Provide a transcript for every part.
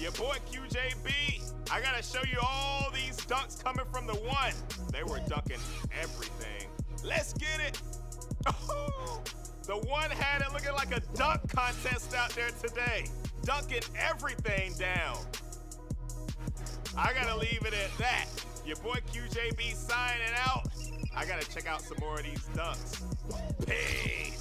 Your boy QJB. I gotta show you all these dunks coming from the one. They were dunking everything. Let's get it. Oh, the one had it looking like a dunk contest out there today. Dunking everything down. I gotta leave it at that. Your boy QJB signing out. I gotta check out some more of these dunks. Peace.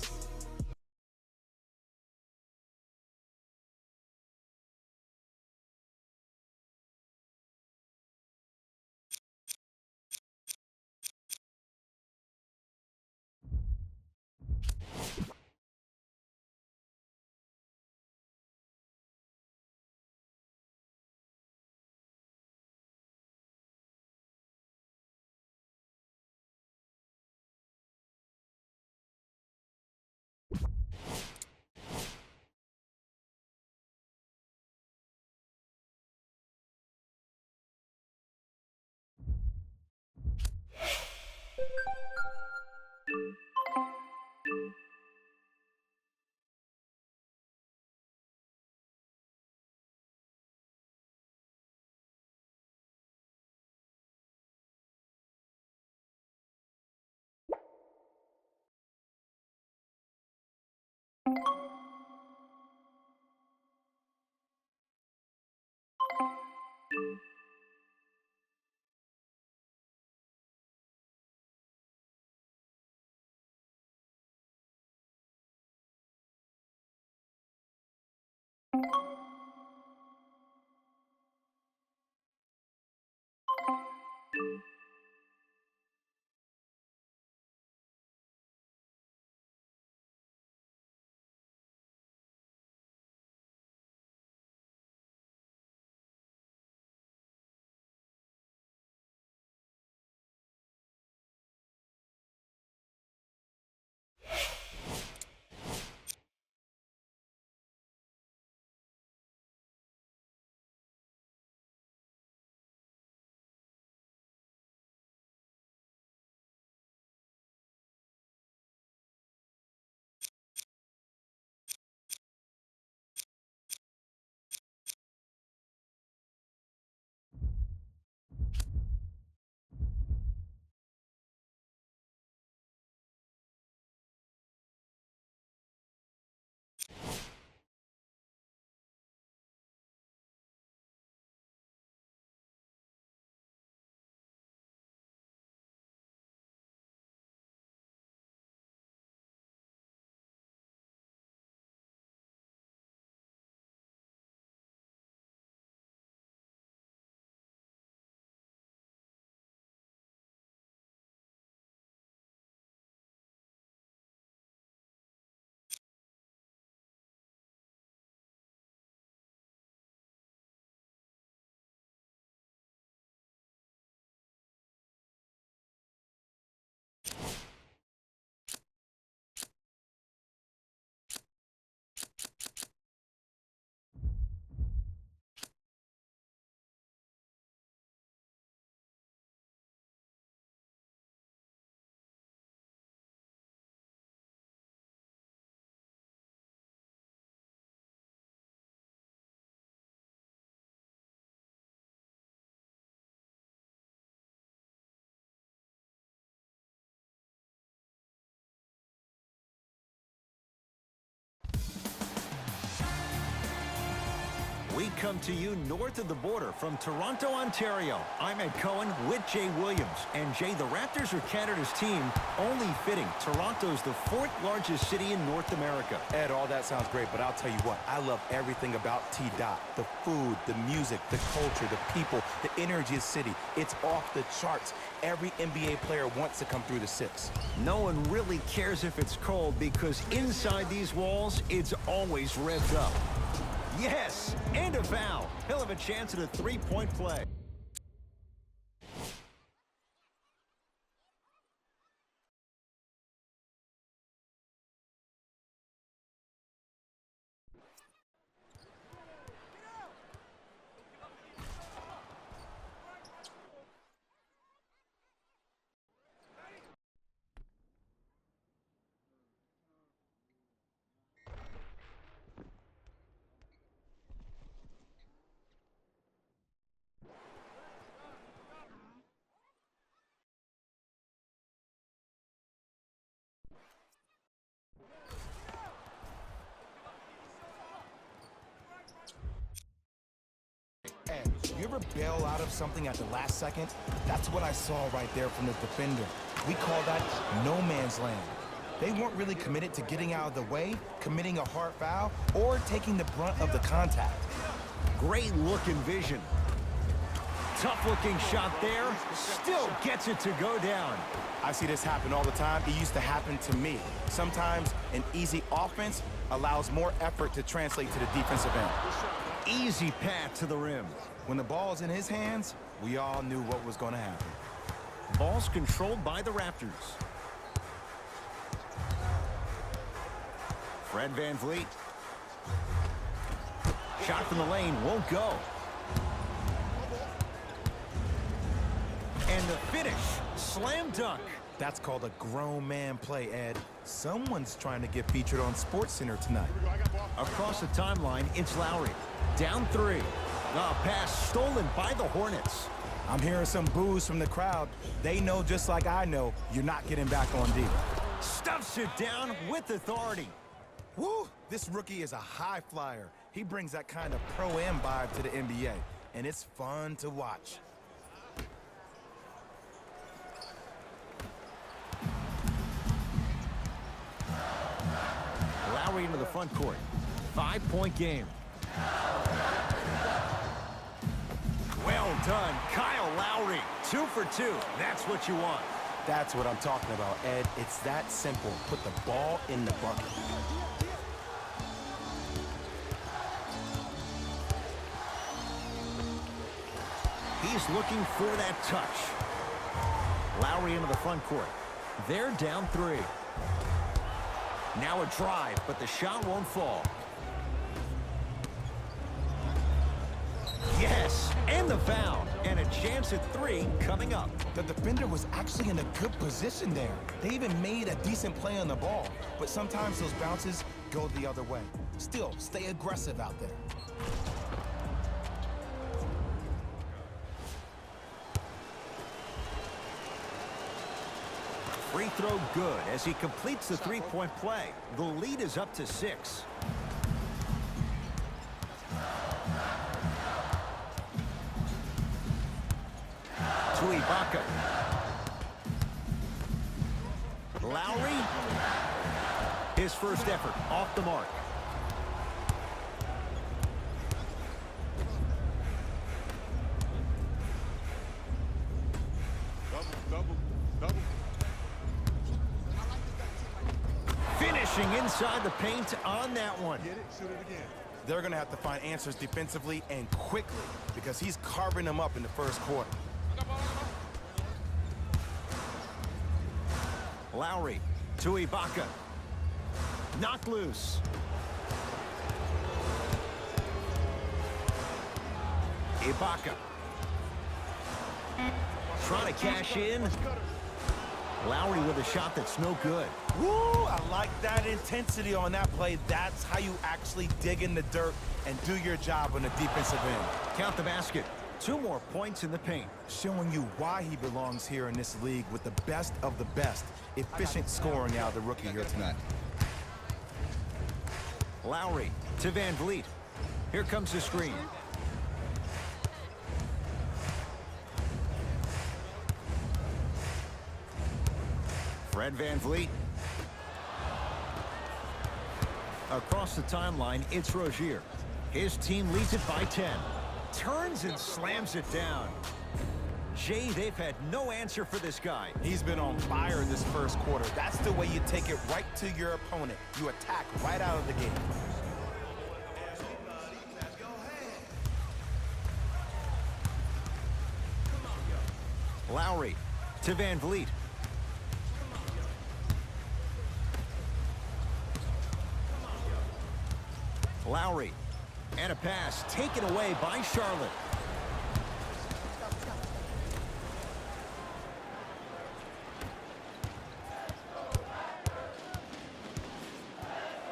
We come to you north of the border from Toronto, Ontario. I'm Ed Cohen with Jay Williams. And Jay, the Raptors are Canada's team, only fitting. Toronto's the fourth largest city in North America. Ed, all that sounds great, but I'll tell you what, I love everything about T-Dot. The food, the music, the culture, the people, the energy of the city. It's off the charts. Every NBA player wants to come through the six. No one really cares if it's cold because inside these walls, it's always revved up. Yes, and a foul. He'll have a chance at a three-point play. You ever bail out of something at the last second? That's what I saw right there from the defender. We call that no man's land. They weren't really committed to getting out of the way, committing a hard foul, or taking the brunt of the contact. Great look and vision. Tough-looking shot there. Still gets it to go down. I see this happen all the time. It used to happen to me. Sometimes an easy offense allows more effort to translate to the defensive end. Easy path to the rim. When the ball's in his hands, we all knew what was going to happen. Ball's controlled by the Raptors. Fred VanVleet. Shot from the lane won't go. And the finish, slam dunk. That's called a grown man play, Ed. Someone's trying to get featured on SportsCenter tonight. Across the timeline, it's Lowry. Down 3. A pass stolen by the Hornets. I'm hearing some boos from the crowd. They know just like I know, you're not getting back on D. Stuffs it down with authority. Woo! This rookie is a high flyer. He brings that kind of pro-am vibe to the NBA, and it's fun to watch. Lowry into the front court. 5-point game. Well done, Kyle Lowry. 2 for 2. That's what you want. That's what I'm talking about, Ed. It's that simple. Put the ball in the bucket. He's looking for that touch. Lowry into the front court. They're down 3. Now a drive, but the shot won't fall. Yes, and the foul. And a chance at 3 coming up. The defender was actually in a good position there. They even made a decent play on the ball, but sometimes those bounces go the other way. Still, stay aggressive out there. Free throw good as he completes the 3-point play. The lead is up to 6. To Ibaka. Lowry. His first effort off the mark. Double. Finishing inside the paint on that one. Get it, shoot it again. They're going to have to find answers defensively and quickly because he's carving them up in the first quarter. Lowry to Ibaka. Knocked loose. Ibaka. Trying to cash in. Lowry with a shot that's no good. Woo! I like that intensity on that play. That's how you actually dig in the dirt and do your job on the defensive end. Count the basket. 2 more points in the paint. Showing you why he belongs here in this league with the best of the best. Efficient scoring out of the rookie here tonight. Lowry to VanVleet. Here comes the screen. Fred VanVleet. Across the timeline, it's Rozier. His team leads it by 10. Turns and slams it down. Jay, they've had no answer for this guy. He's been on fire this first quarter. That's the way you take it right to your opponent. You attack right out of the gate. Lowry to VanVleet. Lowry. And a pass taken away by Charlotte.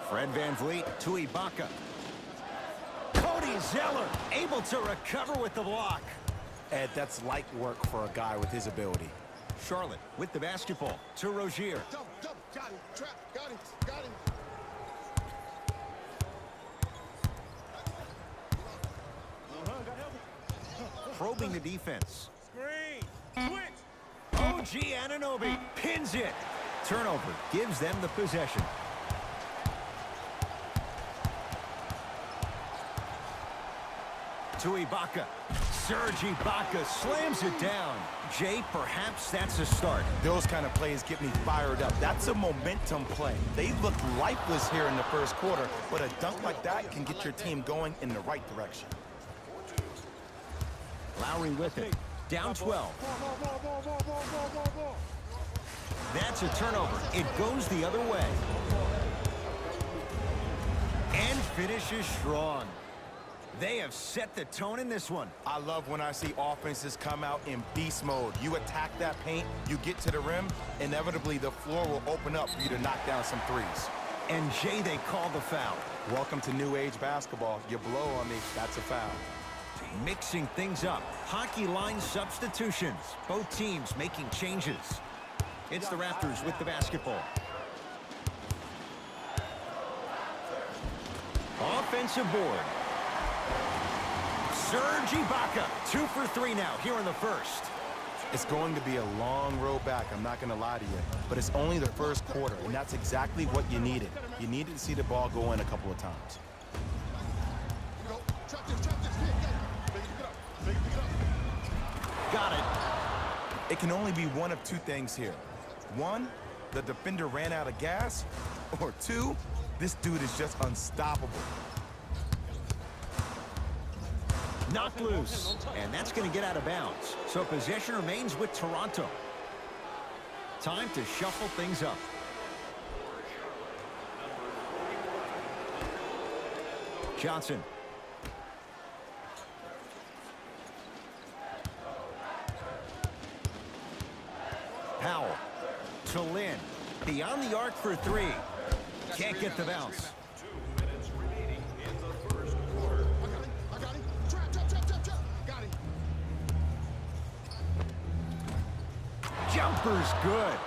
Fred VanVleet to Ibaka. Cody Zeller able to recover with the block. Ed, that's light work for a guy with his ability. Charlotte with the basketball to Rozier. Double. Got him. Trap. Got him. probing the defense. Screen. Switch. OG Anunoby pins it. Turnover gives them the possession. To Ibaka. Serge Ibaka slams it down. Jay, perhaps that's a start. Those kind of plays get me fired up. That's a momentum play. They looked lifeless here in the first quarter, but a dunk like that can get your team going in the right direction. Lowry with it. Down 12. That's a turnover. It goes the other way. And finishes strong. They have set the tone in this one. I love when I see offenses come out in beast mode. You attack that paint, you get to the rim, inevitably the floor will open up for you to knock down some threes. And Jay, they call the foul. Welcome to new age basketball. You blow on me, that's a foul. Mixing things up. Hockey line substitutions. Both teams making changes. It's the Raptors with the basketball. Offensive board. Serge Ibaka, 2 for 3 now here in the first. It's going to be a long road back, I'm not going to lie to you. But it's only the first quarter, and that's exactly what you needed. You needed to see the ball go in a couple of times. Got it. It can only be one of two things here. One, the defender ran out of gas. Or two, this dude is just unstoppable. Knocked loose, and that's going to get out of bounds. So possession remains with Toronto. Time to shuffle things up. Johnson. Powell. To Lynn. Beyond the arc for 3. Can't get the bounce. Jumper's good.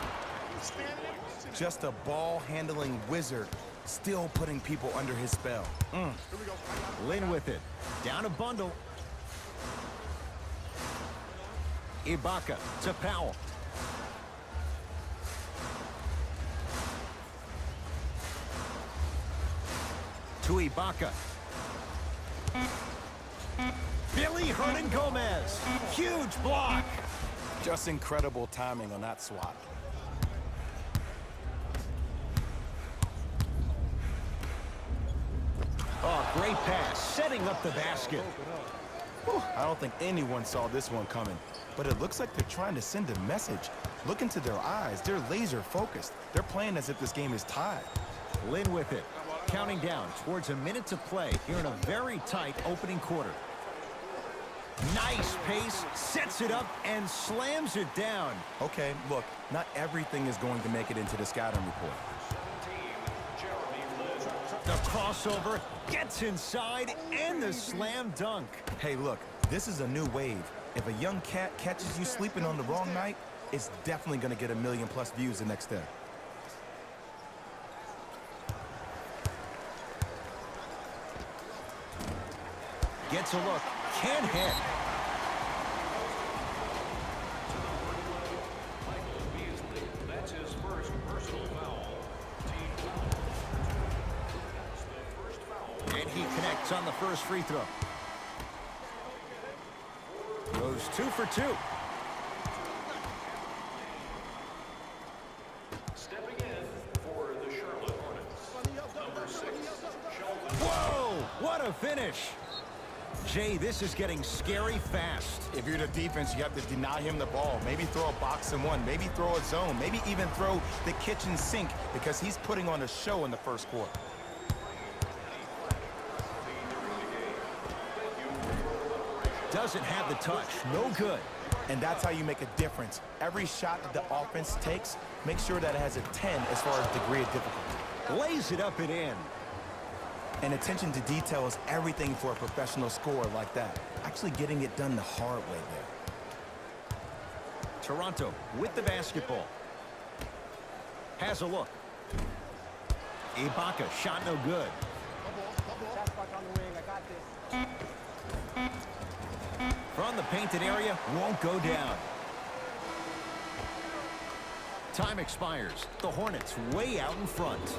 Just a ball-handling wizard, still putting people under his spell. Lynn with it. Down a bundle. Ibaka to Powell. To Ibaka. Billy Hernan-Gomez. Huge block. Just incredible timing on that swat. Oh, great pass, setting up the basket. Whew, I don't think anyone saw this one coming, but it looks like they're trying to send a message. Look into their eyes, they're laser focused. They're playing as if this game is tied. Lynn with it, counting down towards a minute to play here in a very tight opening quarter. Nice pace, sets it up, and slams it down. Okay, look, not everything is going to make it into the scouting report. The crossover gets inside, and the slam dunk. Hey, look, this is a new wave. If a young cat catches you sleeping on the wrong night, it's definitely going to get 1 million+ views the next day. Gets a look, can't hit. That's his first personal foul. And he connects on the first free throw. Goes 2 for 2. Stepping in for the Charlotte Hornets, number 6, Sheldon. Whoa, what a finish. Jay, this is getting scary fast. If you're the defense, you have to deny him the ball. Maybe throw a box and one, maybe throw a zone, maybe even throw the kitchen sink because he's putting on a show in the first quarter. Doesn't have the touch, no good. And that's how you make a difference. Every shot that the offense takes, make sure that it has a 10 as far as degree of difficulty. Lays it up and in. And attention to detail is everything for a professional scorer like that. Actually getting it done the hard way there. Toronto with the basketball. Has a look. Ibaka, shot no good. from the painted area won't go down. Time expires. The Hornets way out in front.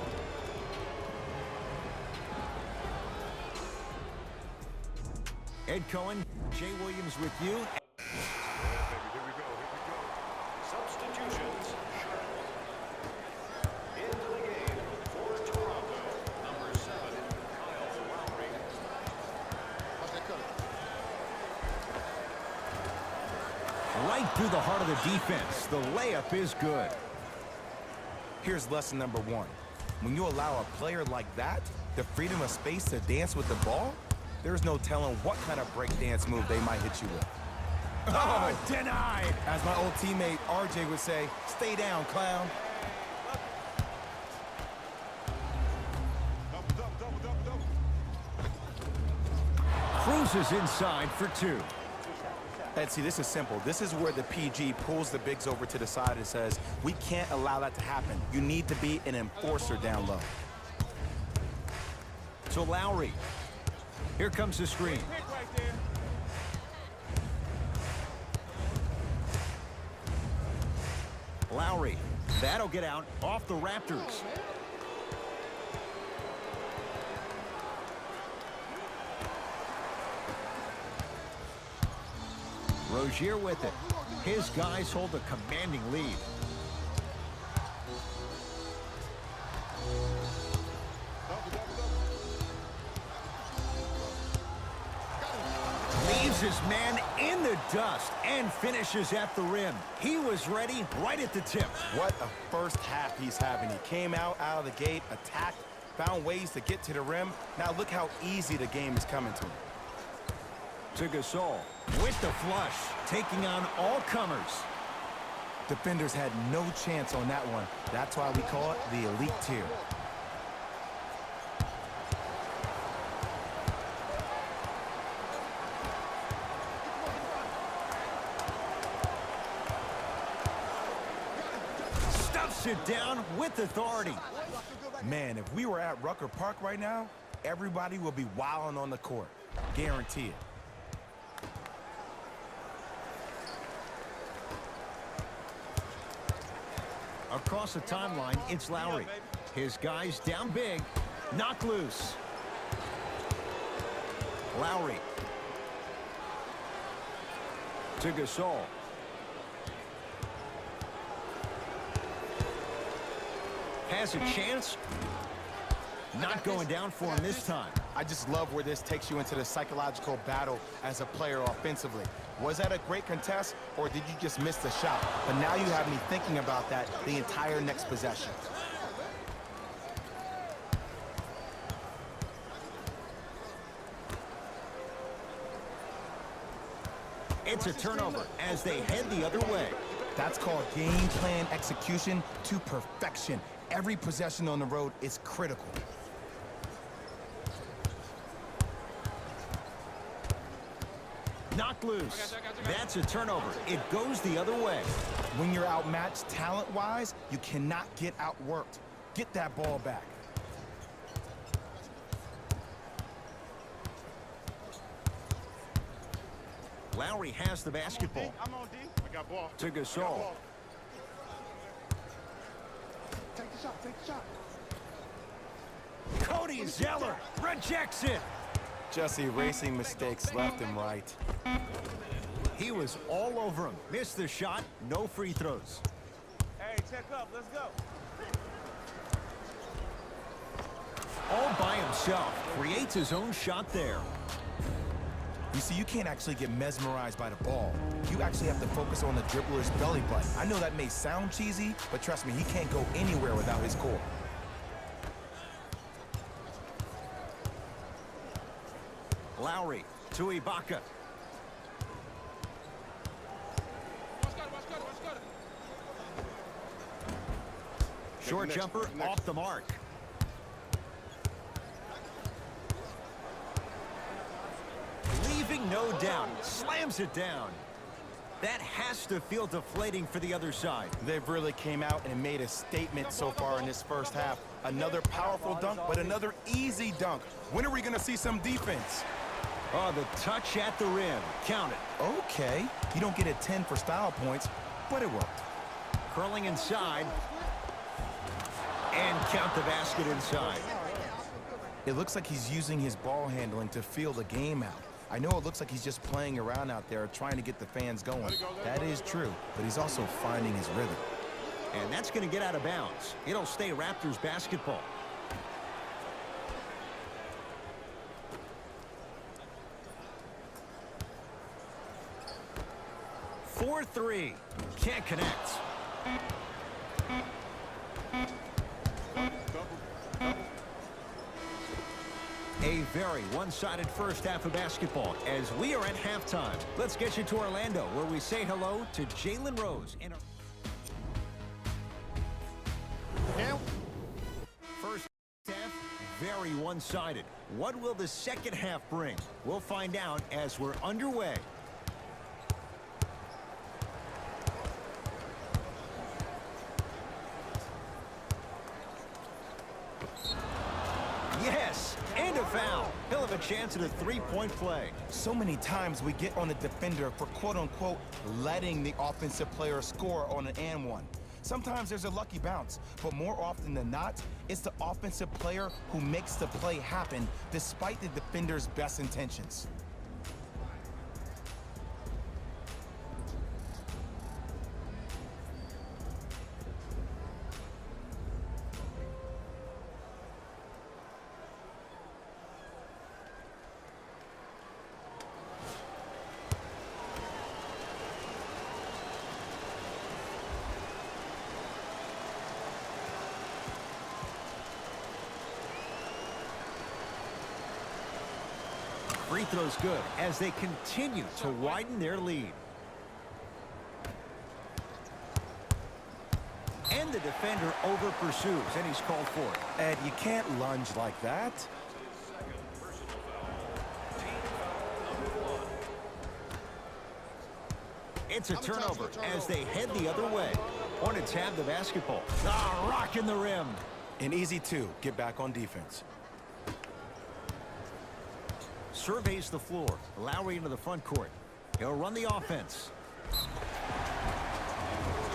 Ed Cohen, Jay Williams with you. Substitutions. Into the game for Toronto, number 7, Kyle Lowry. Right through the heart of the defense. The layup is good. Here's lesson number 1. When you allow a player like that the freedom of space to dance with the ball, there's no telling what kind of breakdance move they might hit you with. Oh, denied. As my old teammate RJ would say, stay down, clown. Cruises inside for 2. And see, this is simple. This is where the PG pulls the bigs over to the side and says, we can't allow that to happen. You need to be an enforcer down low. To Lowry. Here comes the screen. Lowry. That'll get out off the Raptors. Rozier with it. His guys hold a commanding lead. Leaves his man in the dust and finishes at the rim. He was ready right at the tip. What a first half he's having. He came out of the gate, attacked, found ways to get to the rim. Now look how easy the game is coming to him. To Gasol with the flush, taking on all comers. Defenders had no chance on that one. That's why we call it the elite tier. Stuffs it down with authority. Man, if we were at Rucker Park right now, everybody will be wilding on the court. Guarantee it. Across the timeline, it's Lowry. His guys down big. Knocked loose. Lowry. To Gasol. Has a chance. Not going down for him this time. I just love where this takes you into the psychological battle as a player offensively. Was that a great contest, or did you just miss the shot? But now you have me thinking about that the entire next possession. It's a turnover as they head the other way. That's called game plan execution to perfection. Every possession on the road is critical. Knocked loose. That's a turnover. It goes the other way. When you're outmatched talent-wise, you cannot get outworked. Get that ball back. Lowry has the basketball. I'm on D. I got ball. To Gasol. Take the shot. Take the shot. Cody Zeller rejects it. Just erasing mistakes left and right. He was all over him. Missed the shot. No free throws. Hey, check up. Let's go. All by himself. Creates his own shot there. You see, you can't actually get mesmerized by the ball. You actually have to focus on the dribbler's belly button. I know that may sound cheesy, but trust me, he can't go anywhere without his core. Lowry to Ibaka. Short jumper off the mark. Leaving no doubt. Slams it down. That has to feel deflating for the other side. They've really came out and made a statement so far in this first half. Another powerful dunk, but another easy dunk. When are we going to see some defense? Oh, the touch at the rim. Count it. Okay, you don't get a 10 for style points, but it worked. Curling inside. And count the basket inside. It looks like he's using his ball handling to feel the game out. I know it looks like he's just playing around out there trying to get the fans going. That is true, but he's also finding his rhythm. And that's going to get out of bounds. It'll stay Raptors basketball. Four three. Can't connect. A very one-sided first half of basketball as we are at halftime. Let's get you to Orlando, where we say hello to Jalen Rose. First half, very one-sided. What will the second half bring? We'll find out as we're underway. Yes, and a foul. He'll have a chance at a three-point play. So many times we get on the defender for quote-unquote letting the offensive player score on an and one. Sometimes there's a lucky bounce, but more often than not, it's the offensive player who makes the play happen despite the defender's best intentions. Free throw's good as they continue to widen their lead. And the defender over pursues, and he's called for it. Ed, you can't lunge like that. It's a turnover as they head the other way. Hornets have the basketball. Ah, rocking the rim. An easy two. Get back on defense. Surveys the floor. Lowry into the front court. He'll run the offense.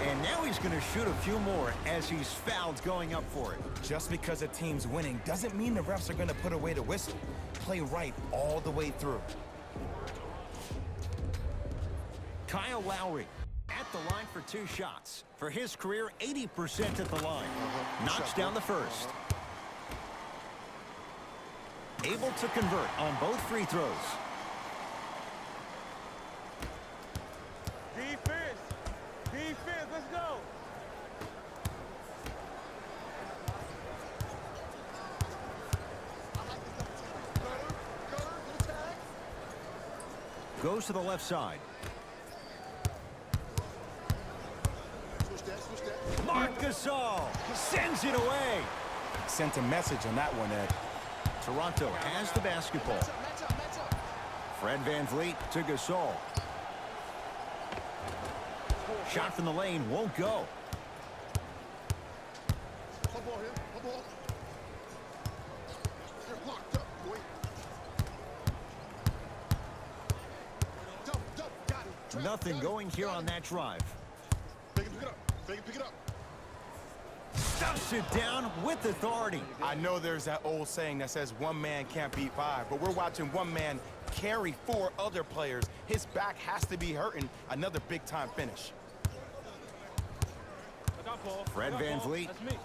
And now he's going to shoot a few more as he's fouled going up for it. Just because a team's winning doesn't mean the refs are going to put away the whistle. Play right all the way through. Kyle Lowry at the line for two shots. For his career, 80% at the line. Knocks down the first. Able to convert on both free throws. Defense! Defense, let's go! Goes to the left side. Marc Gasol sends it away. Sent a message on that one, Ed. Toronto has the basketball. Fred VanVleet to Gasol. Shot from the lane won't go. Nothing going here on that drive. Pick it up. Stuffs it down with authority. I know there's that old saying that says one man can't beat five, but we're watching one man carry four other players. His back has to be hurting. Another big-time finish. Fred VanVleet. That's me.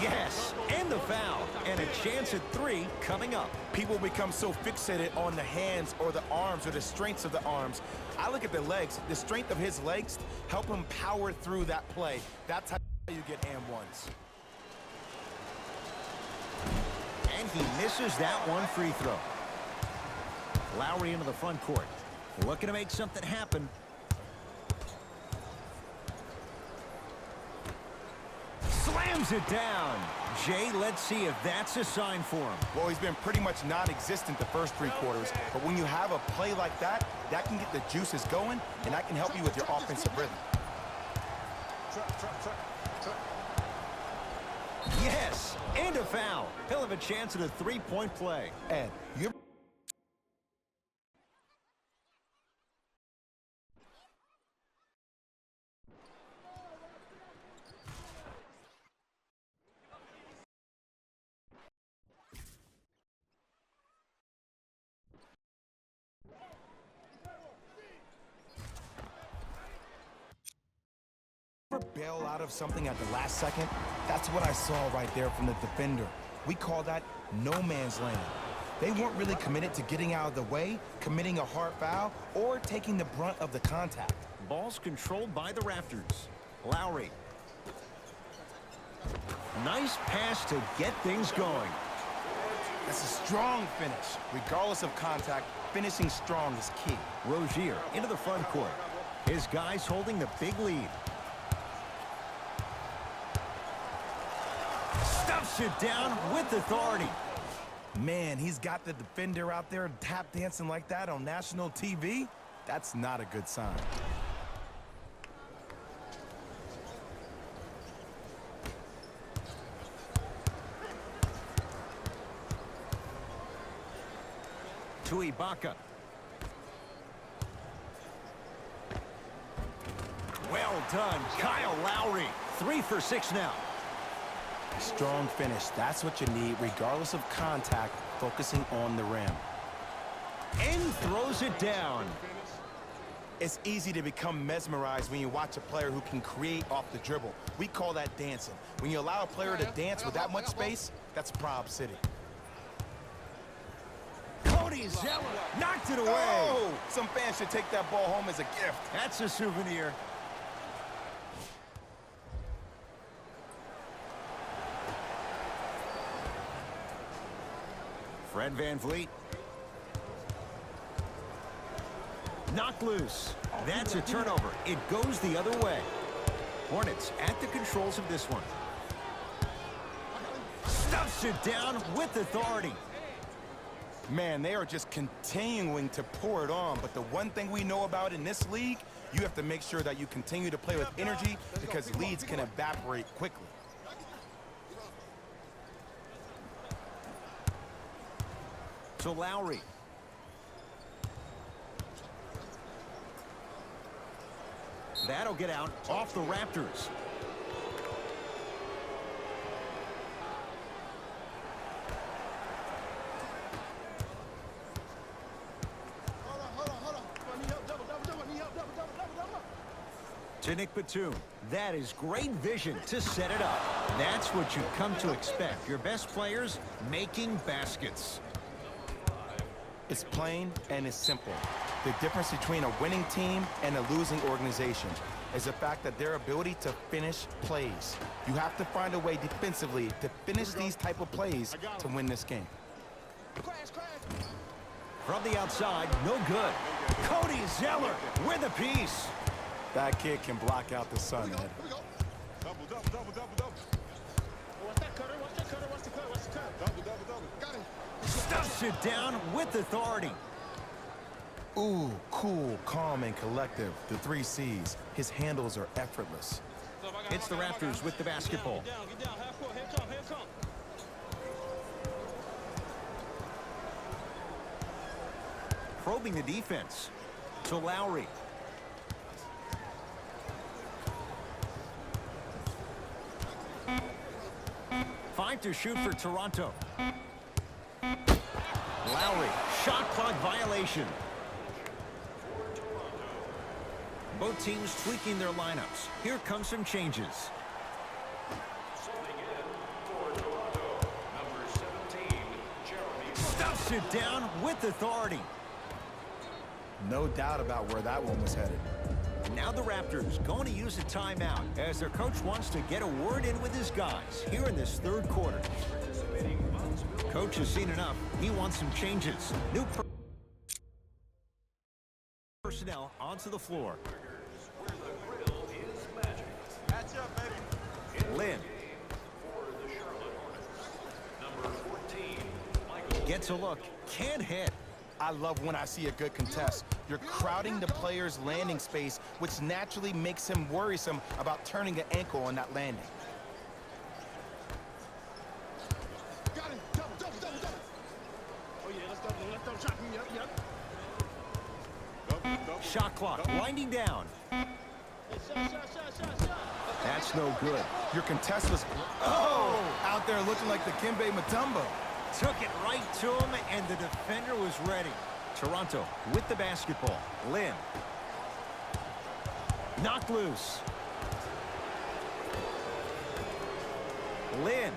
Yes, and the foul. And a chance at three coming up. People become so fixated on the hands or the arms or the strengths of the arms. I look at the legs. The strength of his legs help him power through that play. That's how you get and ones. And he misses that one free throw. Lowry into the front court. Looking to make something happen. Slams it down. Jay, let's see if that's a sign for him. Well, he's been pretty much non-existent the first three quarters, but when you have a play like that, that can get the juices going, and that can help you with your offensive rhythm. Yes, and a foul. He'll have a chance at a three-point play. Ed, you're... bail out of something at the last second? That's what I saw right there from the defender. We call that no man's land. They weren't really committed to getting out of the way, committing a hard foul, or taking the brunt of the contact. Ball's controlled by the Raptors. Lowry. Nice pass to get things going. That's a strong finish. Regardless of contact, finishing strong is key. Rozier into the front court. His guys holding the big lead. Stuffs it down with authority. Man, he's got the defender out there tap dancing like that on national TV. That's not a good sign. To Ibaka. Well done, Kyle Lowry. 3 for 6 now. Strong finish. That's what you need, regardless of contact, focusing on the rim. And throws it down. It's easy to become mesmerized when you watch a player who can create off the dribble. We call that dancing. When you allow a player to dance with that much space, that's Prob City. Cody Zeller knocked it away. Oh, some fans should take that ball home as a gift. That's a souvenir. Fred VanVleet. Knocked loose. That's a turnover. It goes the other way. Hornets at the controls of this one. Stuffs it down with authority. Man, they are just continuing to pour it on. But the one thing we know about in this league, you have to make sure that you continue to play with energy because leads can evaporate quickly. To Lowry. That'll get out off the Raptors. To Nick Batum. That is great vision to set it up. That's what you've come to expect. Your best players making baskets. It's plain and it's simple. The difference between a winning team and a losing organization is the fact that their ability to finish plays. You have to find a way defensively to finish these type of plays to win this game. From the outside, no good. Cody Zeller with a piece. That kid can block out the sun, Ed. Double, double, double, double, double. What's that cutter? What's that cutter? What's the cut? What's the cut? Double, double, double. Got him. Stuffs it down with authority. Ooh, cool, calm, and collective. The 3 C's. His handles are effortless. It's the Raptors with the basketball. Get down, half court. Here come, here come. Probing the defense. To Lowry. 5 to shoot for Toronto. Lowry, shot clock violation. Both teams tweaking their lineups. Here come some changes. Subbing in for Toronto, number 17, Jeremy. Stuffs it down with authority. No doubt about where that one was headed. Now the Raptors going to use a timeout as their coach wants to get a word in with his guys here in this third quarter. Coach has seen enough. He wants some changes. New personnel onto the floor. Catch up, baby. Lynn For the Charlotte Hornets, number 14, Michael. gets a look. Can't hit. I love when I see a good contest. You're crowding the player's landing space, which naturally makes him worrisome about turning an ankle on that landing. Got him. Double. Oh, yeah, let's double shot. Yep. Double. Shot clock winding down. Hey, shot. That's no good. Your contest was, out there looking like the Kimbe Mutombo. Took it right to him, and the defender was ready. Toronto with the basketball. Lin. Knocked loose. Lin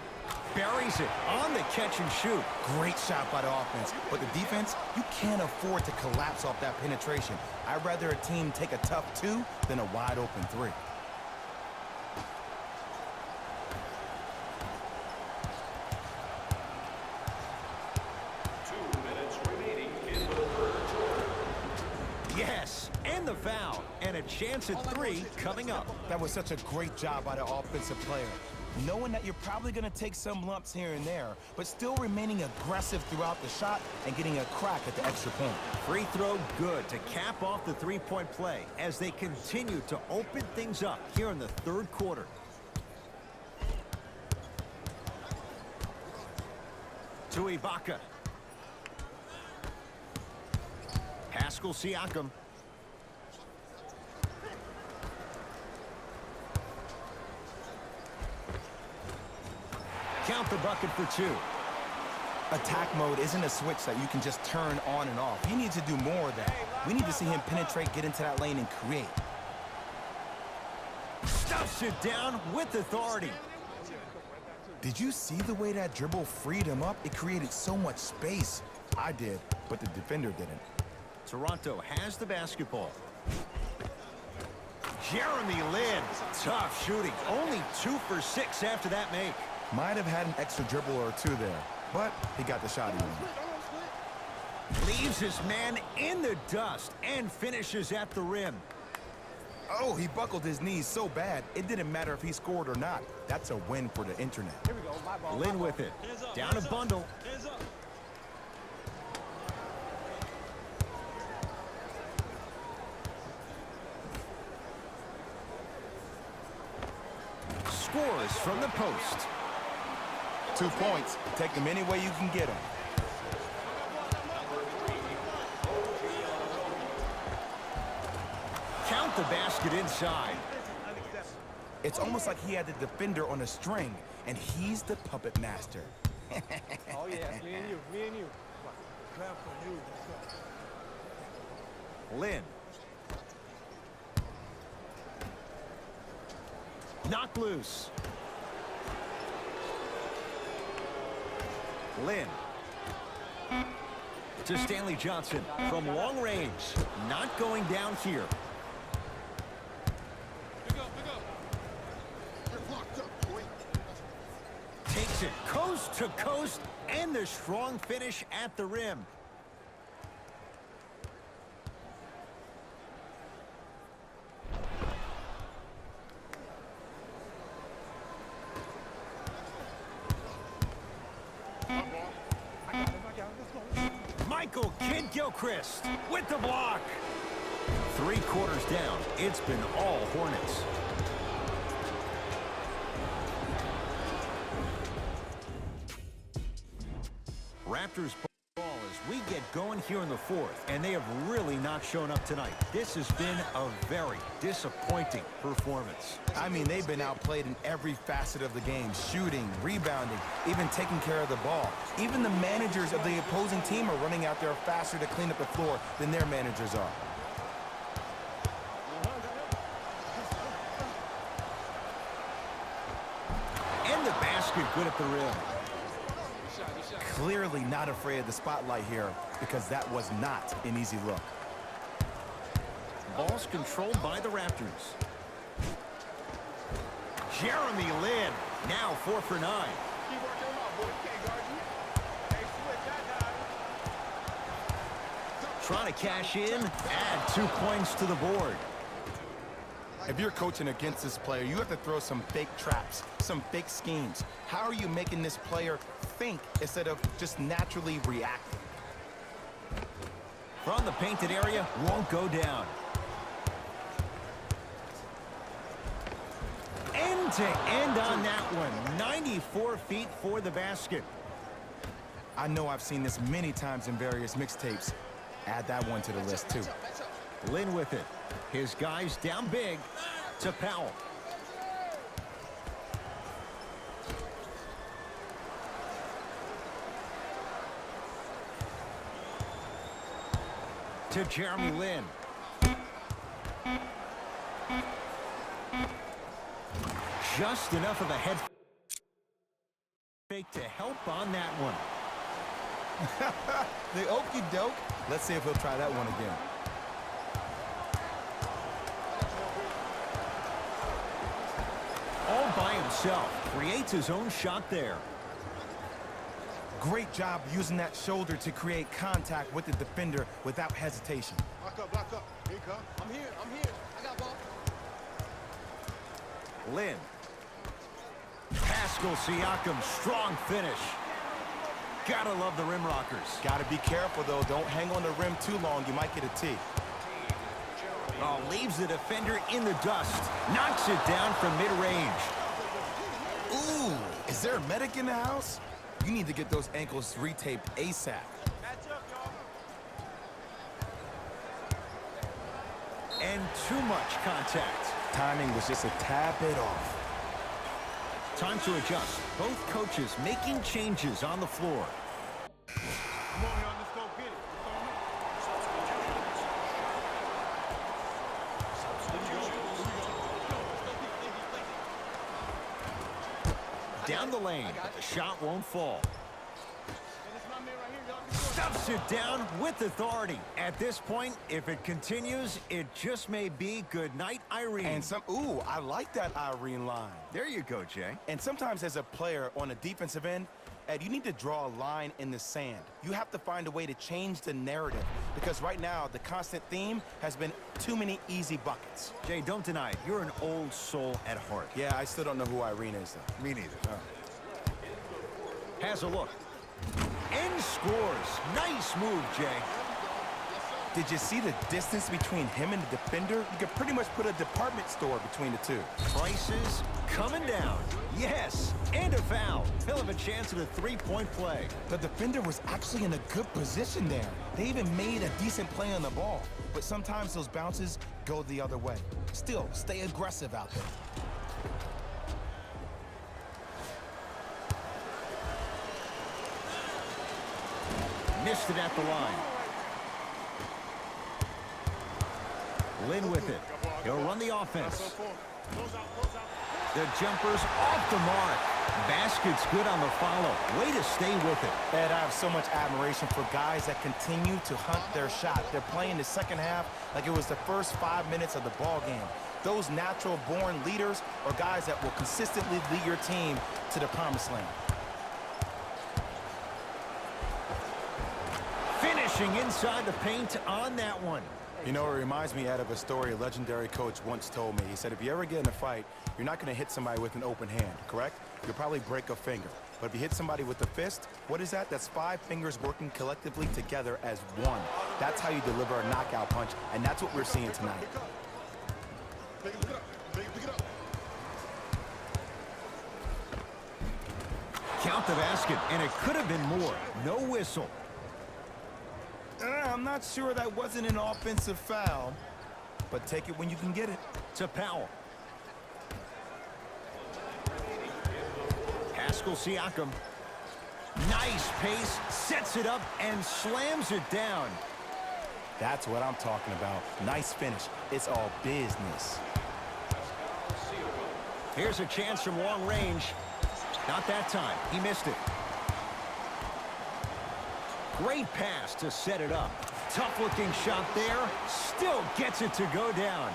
buries it on the catch and shoot. Great shot by the offense, but the defense, you can't afford to collapse off that penetration. I'd rather a team take a tough 2 than a wide open 3. Yes, and the foul, and a chance at 3 coming up. That was such a great job by the offensive player. Knowing that you're probably going to take some lumps here and there, but still remaining aggressive throughout the shot and getting a crack at the extra point. Free throw good to cap off the three-point play as they continue to open things up here in the third quarter. To Ibaka. Pascal Siakam. Count the bucket for 2. Attack mode isn't a switch that you can just turn on and off. He needs to do more of that. We need to see him penetrate, get into that lane, and create. Stuffs it down with authority. Did you see the way that dribble freed him up? It created so much space. I did, but the defender didn't. Toronto has the basketball. Jeremy Lin, tough shooting. Only 2 for 6 after that make. Might have had an extra dribble or 2 there, but he got the shot he wanted. Leaves his man in the dust and finishes at the rim. Oh, he buckled his knees so bad, it didn't matter if he scored or not. That's a win for the internet. Here we go. My ball. Lin with it. Down a bundle. Hands up. Scores from the post. 2 points. Take them any way you can get them. Count the basket inside. It's almost like he had the defender on a string, and he's the puppet master. Oh, yeah. Me and you. Grab for you. Lin. Knocked loose. Lin. To Stanley Johnson from long range. Not going down here. Pick up. You're locked up, boy. Takes it coast to coast and the strong finish at the rim. Michael Kidd-Gilchrist with the block. 3 quarters down. It's been all Hornets. Raptors ball as we get going here in the 4th, and they have really not shown up tonight. This has been a very disappointing performance. I mean, they've been outplayed in every facet of the game. Shooting, rebounding, even taking care of the ball. Even the managers of the opposing team are running out there faster to clean up the floor than their managers are. And the basket good at the rim. Clearly not afraid of the spotlight here, because that was not an easy look. Ball's controlled by the Raptors. Jeremy Lin, now 4 for 9. Keep working him out, boy. You can't guard you. Hey, switch that guy. Trying to cash in, add 2 points to the board. If you're coaching against this player, you have to throw some fake traps, some fake schemes. How are you making this player think instead of just naturally reacting? from the painted area won't go down. End to end on that one. 94 feet for the basket. I know I've seen this many times in various mixtapes. Add that one to the list, too. Lynn with it. His guys down big to Powell. To Jeremy Lin. Just enough of a head fake to help on that one. The okey doke. Let's see if he'll try that one again. All by himself. Creates his own shot there. Great job using that shoulder to create contact with the defender without hesitation. Block up, block up. Here you come. I'm here. I got ball. Lynn. Pascal Siakam, strong finish. Gotta love the rim rockers. Gotta be careful, though. Don't hang on the rim too long. You might get a tee. Oh, leaves the defender in the dust. Knocks it down from mid-range. Ooh, is there a medic in the house? You need to get those ankles retaped ASAP. And too much contact. Timing was just a tad bit off. Time to adjust. Both coaches making changes on the floor. Come on, y'all. Let's go get it. Down the lane, but the shot won't fall. Stuffs it down with authority. At this point, if it continues, it just may be good night, Irene. And ooh, I like that Irene line. There you go, Jay. And sometimes as a player on a defensive end, Ed, you need to draw a line in the sand. You have to find a way to change the narrative because right now the constant theme has been too many easy buckets. Jay, don't deny it. You're an old soul at heart. Yeah, I still don't know who Irene is, though. Me neither. Has a look. And scores. Nice move, Jay. Did you see the distance between him and the defender? You could pretty much put a department store between the two. Prices coming down. Yes, and a foul. He'll have a chance at a three-point play. The defender was actually in a good position there. They even made a decent play on the ball. But sometimes those bounces go the other way. Still, stay aggressive out there. Missed it at the line. Lynn with it. He'll run the offense. The jumper's off the mark. Basket's good on the follow. Way to stay with it. Ed, I have so much admiration for guys that continue to hunt their shot. They're playing the second half like it was the first 5 minutes of the ball game. Those natural-born leaders are guys that will consistently lead your team to the promised land. Finishing inside the paint on that one. You know, it reminds me, Ed, of a story a legendary coach once told me. He said, if you ever get in a fight, you're not going to hit somebody with an open hand, correct? You'll probably break a finger. But if you hit somebody with a fist, what is that? That's 5 fingers working collectively together as one. That's how you deliver a knockout punch, and that's what we're seeing tonight. Pick it up. Pick it up. Count the basket, and it could have been more. No whistle. I'm not sure that wasn't an offensive foul, but take it when you can get it. To Powell. Pascal Siakam. Nice pace, sets it up, and slams it down. That's what I'm talking about. Nice finish. It's all business. Here's a chance from long range. Not that time. He missed it. Great pass to set it up. Tough-looking shot there. Still gets it to go down.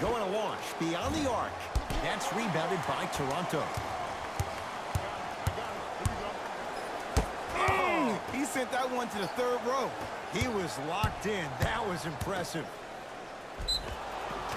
Going to launch beyond the arc. That's rebounded by Toronto. He sent that one to the third row. He was locked in. That was impressive.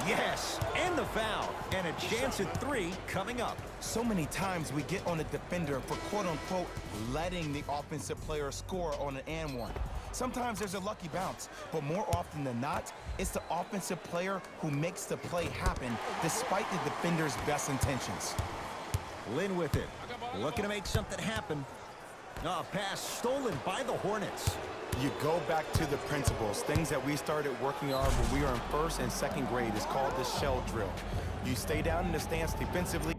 Yes, and the foul. And a chance at 3 coming up. So many times we get on the defender for quote-unquote letting the offensive player score on an and one. Sometimes there's a lucky bounce, but more often than not, it's the offensive player who makes the play happen despite the defender's best intentions. Lynn with it. Looking to make something happen. A pass stolen by the Hornets. You go back to the principles. Things that we started working on when we were in first and second grade is called the shell drill. You stay down in the stance defensively.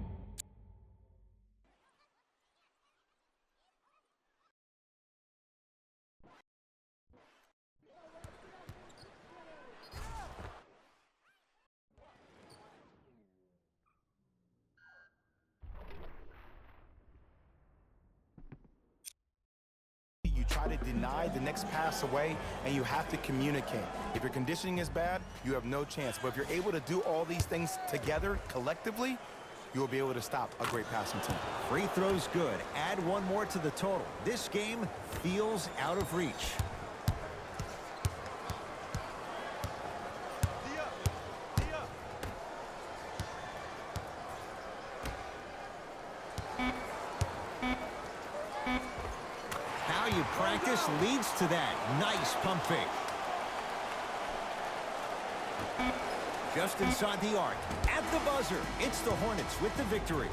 You try to deny the next pass away, and you have to communicate. If your conditioning is bad, you have no chance. But if you're able to do all these things together, collectively, you'll be able to stop a great passing team. Free throws good. Add 1 more to the total. This game feels out of reach. How you practice leads to that. Nice pump fake. Just inside the arc. At the buzzer, it's the Hornets with the victory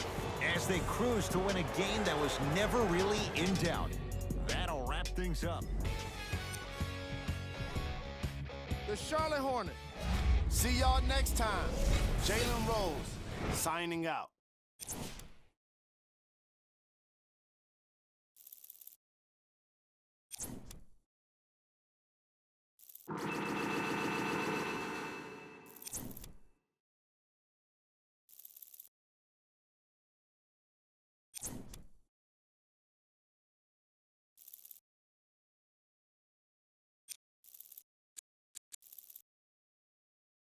as they cruise to win a game that was never really in doubt. That'll wrap things up. The Charlotte Hornets. See y'all next time. Jalen Rose signing out.